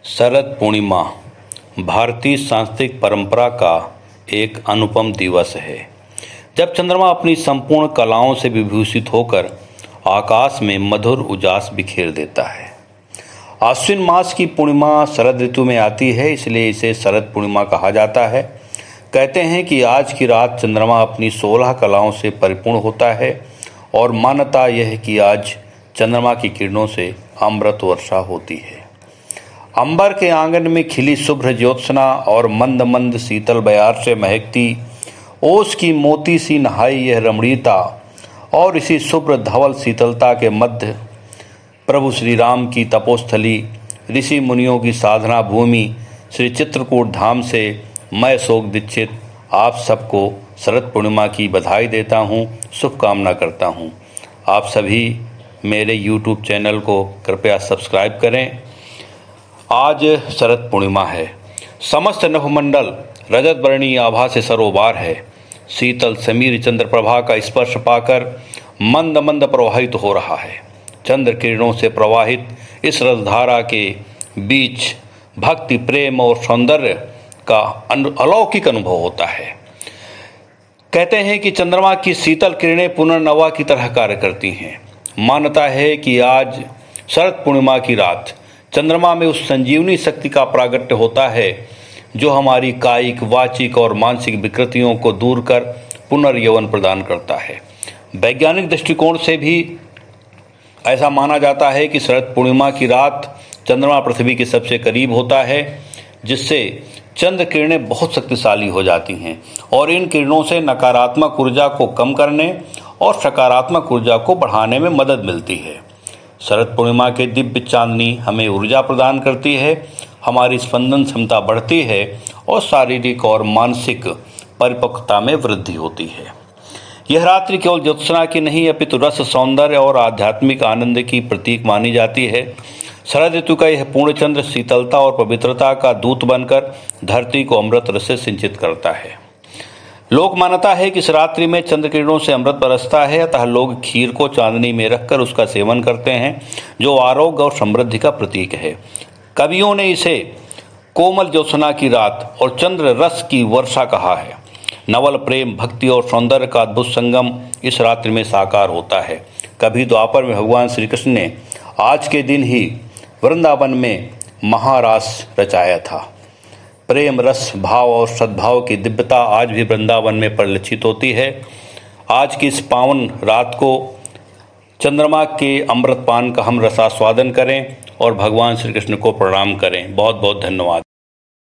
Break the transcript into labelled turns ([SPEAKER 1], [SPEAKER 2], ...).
[SPEAKER 1] शरद पूर्णिमा भारतीय सांस्कृतिक परंपरा का एक अनुपम दिवस है, जब चंद्रमा अपनी संपूर्ण कलाओं से विभूषित होकर आकाश में मधुर उजास बिखेर देता है। आश्विन मास की पूर्णिमा शरद ऋतु में आती है, इसलिए इसे शरद पूर्णिमा कहा जाता है। कहते हैं कि आज की रात चंद्रमा अपनी 16 कलाओं से परिपूर्ण होता है और मान्यता यह है कि आज चंद्रमा की किरणों से अमृत वर्षा होती है। अंबर के आंगन में खिली शुभ्र ज्योत्सना और मंद मंद शीतल बयार से महकती ओस की मोती सी नहाई यह रमणीयता और इसी शुभ्र धवल शीतलता के मध्य प्रभु श्री राम की तपोस्थली, ऋषि मुनियों की साधना भूमि श्री चित्रकूट धाम से मैं अशोक दीक्षित आप सबको शरद पूर्णिमा की बधाई देता हूँ, शुभकामना करता हूँ। आप सभी मेरे YouTube चैनल को कृपया सब्सक्राइब करें। आज शरद पूर्णिमा है। समस्त नभमंडल रजत वर्णी आभा से सरोबार है। शीतल समीर चंद्र प्रभा का स्पर्श पाकर मंद मंद प्रवाहित हो रहा है। चंद्र किरणों से प्रवाहित इस रसधारा के बीच भक्ति, प्रेम और सौंदर्य का अलौकिक अनुभव होता है। कहते हैं कि चंद्रमा की शीतल किरणें पुनर्नवा की तरह कार्य करती हैं। मान्यता है कि आज शरद पूर्णिमा की रात चंद्रमा में उस संजीवनी शक्ति का प्रागट्य होता है जो हमारी कायिक, वाचिक और मानसिक विकृतियों को दूर कर पुनर्यौवन प्रदान करता है। वैज्ञानिक दृष्टिकोण से भी ऐसा माना जाता है कि शरद पूर्णिमा की रात चंद्रमा पृथ्वी के सबसे करीब होता है, जिससे चंद्र किरणें बहुत शक्तिशाली हो जाती हैं और इन किरणों से नकारात्मक ऊर्जा को कम करने और सकारात्मक ऊर्जा को बढ़ाने में मदद मिलती है। शरद पूर्णिमा के दिव्य चांदनी हमें ऊर्जा प्रदान करती है, हमारी स्पंदन क्षमता बढ़ती है और शारीरिक और मानसिक परिपक्वता में वृद्धि होती है। यह रात्रि केवल ज्योत्सना की नहीं अपितु रस, सौंदर्य और आध्यात्मिक आनंद की प्रतीक मानी जाती है। शरद ऋतु का यह पूर्ण चंद्र शीतलता और पवित्रता का दूत बनकर धरती को अमृत रस से सिंचित करता है। लोक मान्यता है कि इस रात्रि में चंद्र किरणों से अमृत बरसता है, अतः लोग खीर को चांदनी में रखकर उसका सेवन करते हैं, जो आरोग्य और समृद्धि का प्रतीक है। कवियों ने इसे कोमल ज्योत्सना की रात और चंद्र रस की वर्षा कहा है। नवल प्रेम, भक्ति और सौंदर्य का अद्भुत संगम इस रात्रि में साकार होता है। कभी द्वापर में भगवान श्री कृष्ण ने आज के दिन ही वृंदावन में महारास रचाया था। प्रेम, रस, भाव और सद्भाव की दिव्यता आज भी वृंदावन में परिलक्षित होती है। आज की इस पावन रात को चंद्रमा के अमृतपान का हम रसास्वादन करें और भगवान श्री कृष्ण को प्रणाम करें। बहुत बहुत धन्यवाद।